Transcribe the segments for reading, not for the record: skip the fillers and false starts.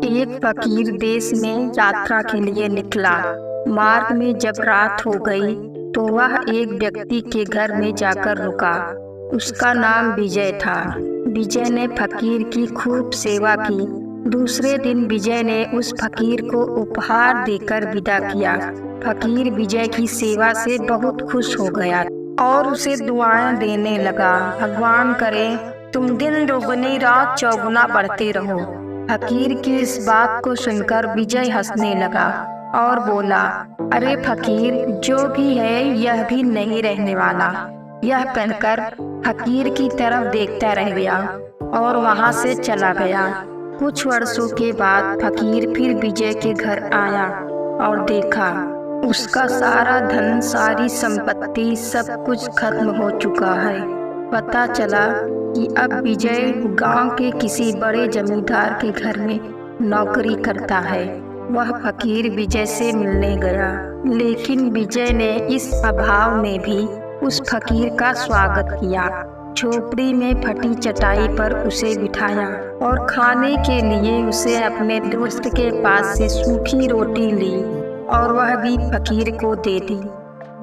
एक फकीर देश में यात्रा के लिए निकला। मार्ग में जब रात हो गई तो वह एक व्यक्ति के घर में जाकर रुका। उसका नाम विजय था। विजय ने फकीर की खूब सेवा की। दूसरे दिन विजय ने उस फकीर को उपहार देकर विदा किया। फकीर विजय की सेवा से बहुत खुश हो गया और उसे दुआएं देने लगा। भगवान करे तुम दिन दोगुनी रात चौगुना बढ़ते रहो। फकीर की इस बात को सुनकर विजय हंसने लगा और बोला, अरे फकीर, जो भी है यह भी नहीं रहने वाला। यह कहकर फकीर की तरफ देखता रह गया और वहां से चला गया। कुछ वर्षों के बाद फकीर फिर विजय के घर आया और देखा उसका सारा धन, सारी संपत्ति, सब कुछ खत्म हो चुका है। पता चला कि अब विजय गांव के किसी बड़े जमींदार के घर में नौकरी करता है। वह फकीर विजय से मिलने गया, लेकिन विजय ने इस अभाव में भी उस फकीर का स्वागत किया। झोपड़ी में फटी चटाई पर उसे बिठाया और खाने के लिए उसे अपने दोस्त के पास से सूखी रोटी ली और वह भी फकीर को दे दी।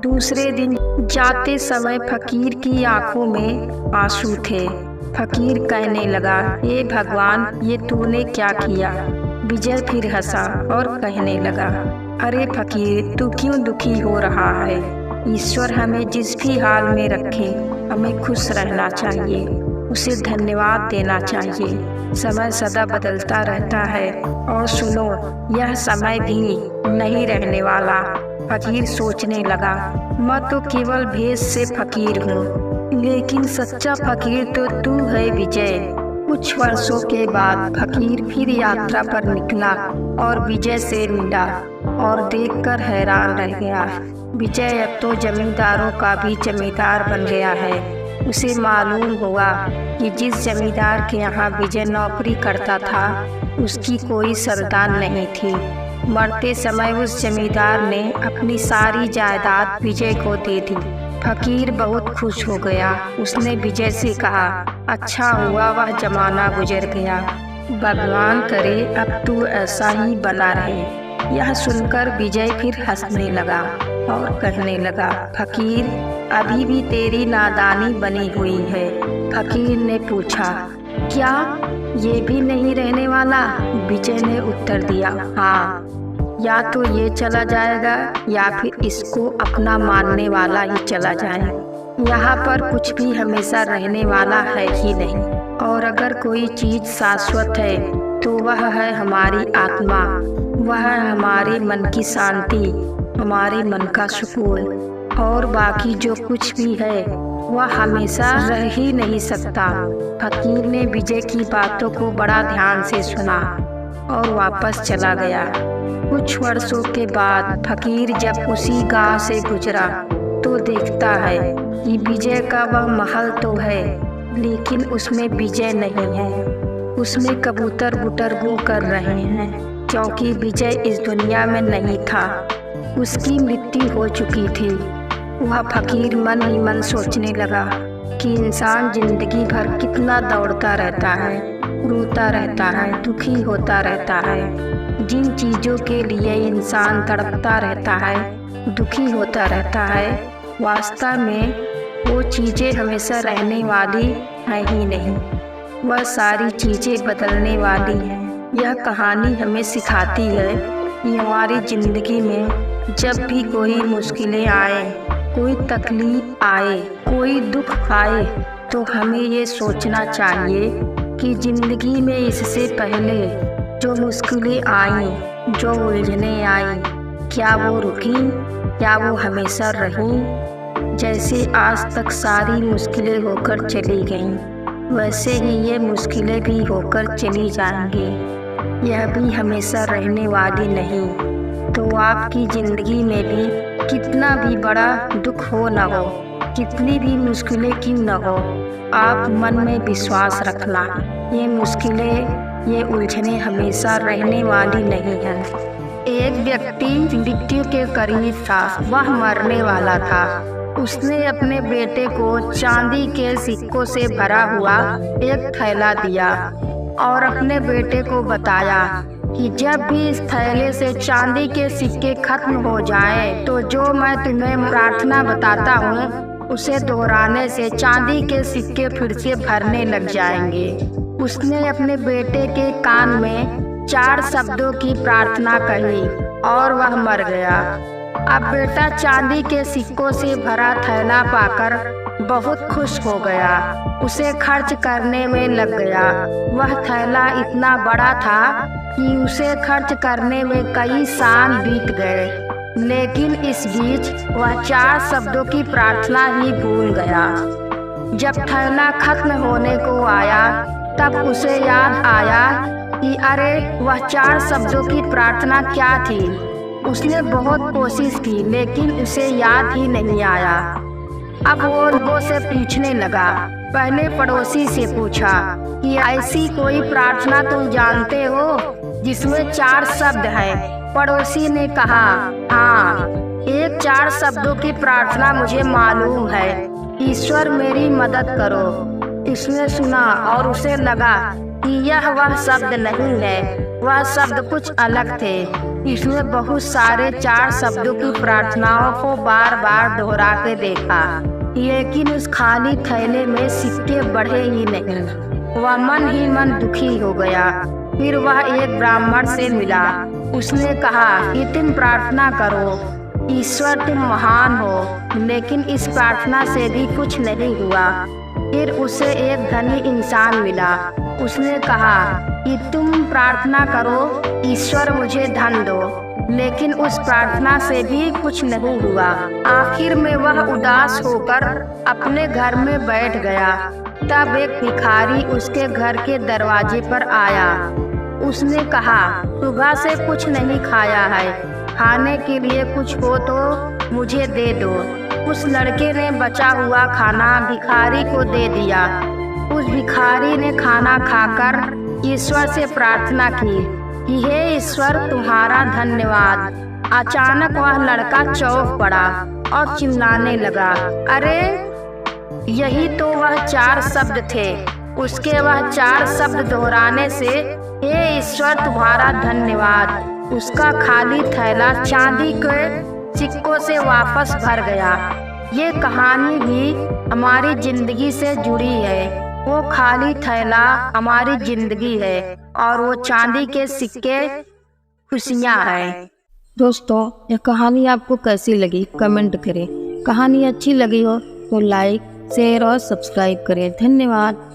दूसरे दिन जाते समय फकीर की आंखों में आंसू थे। फकीर कहने लगा, हे भगवान, ये तूने क्या किया? विजय फिर हंसा और कहने लगा, अरे फकीर, तू क्यों दुखी हो रहा है? ईश्वर हमें जिस भी हाल में रखे, हमें खुश रहना चाहिए, उसे धन्यवाद देना चाहिए। समय सदा बदलता रहता है और सुनो, यह समय भी नहीं रहने वाला। फकीर सोचने लगा, मैं तो केवल भेष से फकीर हूँ, लेकिन सच्चा फकीर तो तू है विजय। कुछ वर्षों के बाद फकीर फिर यात्रा पर निकला और विजय से मिला और देखकर हैरान रह गया। विजय अब तो जमींदारों का भी जमींदार बन गया है। उसे मालूम हुआ कि जिस जमींदार के यहाँ विजय नौकरी करता था उसकी कोई संतान नहीं थी। मरते समय उस जमींदार ने अपनी सारी जायदाद विजय को दे दी। फकीर बहुत खुश हो गया। उसने विजय से कहा, अच्छा हुआ वह जमाना गुजर गया। भगवान करे अब तू ऐसा ही बना रहे। यह सुनकर विजय फिर हंसने लगा और कहने लगा, फकीर, अभी भी तेरी नादानी बनी हुई है। फकीर ने पूछा, क्या ये भी नहीं रहने वाला? विजय ने उत्तर दिया, हाँ, या तो ये चला जाएगा या फिर इसको अपना मानने वाला ही चला जाए। यहाँ पर कुछ भी हमेशा रहने वाला है ही नहीं, और अगर कोई चीज़ शाश्वत है तो वह है हमारी आत्मा। वह है हमारे मन की शांति, हमारे मन का सुकून, और बाकी जो कुछ भी है वह हमेशा रह ही नहीं सकता। फकीर ने विजय की बातों को बड़ा ध्यान से सुना और वापस चला गया। कुछ वर्षों के बाद फकीर जब उसी गांव से गुजरा तो देखता है कि विजय का वह महल तो है, लेकिन उसमें विजय नहीं है। उसमें कबूतर गुटरगू कर रहे हैं, क्योंकि विजय इस दुनिया में नहीं था। उसकी मृत्यु हो चुकी थी। वह फकीर मन ही मन सोचने लगा कि इंसान जिंदगी भर कितना दौड़ता रहता है, रोता रहता है, दुखी होता रहता है। जिन चीज़ों के लिए इंसान तड़पता रहता है, दुखी होता रहता है, वास्तव में वो चीज़ें हमेशा रहने वाली हैं ही नहीं। वह सारी चीज़ें बदलने वाली हैं। यह कहानी हमें सिखाती है कि हमारी ज़िंदगी में जब भी कोई मुश्किलें आए, कोई तकलीफ आए, कोई दुख आए, तो हमें ये सोचना चाहिए कि ज़िंदगी में इससे पहले जो मुश्किलें आईं, जो उलझनें आईं, क्या वो रुकी, क्या वो हमेशा रहीं? जैसे आज तक सारी मुश्किलें होकर चली गईं, वैसे ही ये मुश्किलें भी होकर चली जाएंगी। यह भी हमेशा रहने वाली नहीं। तो आपकी ज़िंदगी में भी कितना भी बड़ा दुख हो न हो, कितनी भी मुश्किलें क्यों न हो, आप मन में विश्वास रखना, ये मुश्किलें, ये उलझनें हमेशा रहने वाली नहीं हैं। एक व्यक्ति मृत्यु के करीब था। वह मरने वाला था। उसने अपने बेटे को चांदी के सिक्कों से भरा हुआ एक थैला दिया और अपने बेटे को बताया कि जब भी इस थैले से चांदी के सिक्के खत्म हो जाएं, तो जो मैं तुम्हें प्रार्थना बताता हूँ उसे दोहराने से चांदी के सिक्के फिर से भरने लग जाएंगे। उसने अपने बेटे के कान में 4 शब्दों की प्रार्थना कही और वह मर गया। अब बेटा चांदी के सिक्कों से भरा थैला पाकर बहुत खुश हो गया। उसे खर्च करने में लग गया। वह थैला इतना बड़ा था कि उसे खर्च करने में कई साल बीत गए, लेकिन इस बीच वह 4 शब्दों की प्रार्थना ही भूल गया। जब थैला खत्म होने को आया तब उसे याद आया कि अरे वह 4 शब्दों की प्रार्थना क्या थी। उसने बहुत कोशिश की लेकिन उसे याद ही नहीं आया। अब वो लोगों से पूछने लगा। पहले पड़ोसी से पूछा कि ऐसी कोई प्रार्थना तुम जानते हो जिसमें 4 शब्द हैं? पड़ोसी ने कहा, हाँ, एक 4 शब्दों की प्रार्थना मुझे मालूम है, ईश्वर मेरी मदद करो। इसने सुना और उसे लगा कि यह वह शब्द नहीं है, वह शब्द कुछ अलग थे। इसने बहुत सारे 4 शब्दों की प्रार्थनाओं को बार बार दोहरा के देखा, लेकिन उस खाली थैले में सिक्के बढ़े ही नहीं। वह मन ही मन दुखी हो गया। फिर वह एक ब्राह्मण से मिला। उसने कहा कि तुम प्रार्थना करो, ईश्वर तुम महान हो। लेकिन इस प्रार्थना से भी कुछ नहीं हुआ। फिर उसे एक धनी इंसान मिला। उसने कहा कि तुम प्रार्थना करो, ईश्वर मुझे धन दो। लेकिन उस प्रार्थना से भी कुछ नहीं हुआ। आखिर में वह उदास होकर अपने घर में बैठ गया। तब एक भिखारी उसके घर के दरवाजे पर आया। उसने कहा, सुबह से कुछ नहीं खाया है, खाने के लिए कुछ हो तो मुझे दे दो। उस लड़के ने बचा हुआ खाना भिखारी को दे दिया। उस भिखारी ने खाना खाकर ईश्वर से प्रार्थना की कि हे ईश्वर तुम्हारा धन्यवाद। अचानक वह लड़का चौंक पड़ा और चिल्लाने लगा, अरे यही तो वह 4 शब्द थे। उसके वह 4 शब्द दोहराने से हे ईश्वर तुम्हारा धन्यवाद, उसका खाली थैला चांदी के सिक्कों से वापस भर गया। ये कहानी भी हमारी जिंदगी से जुड़ी है। वो खाली थैला हमारी जिंदगी है और वो चांदी के सिक्के खुशियाँ हैं। दोस्तों, यह कहानी आपको कैसी लगी कमेंट करें। कहानी अच्छी लगी हो तो लाइक, शेयर और सब्सक्राइब करें। धन्यवाद।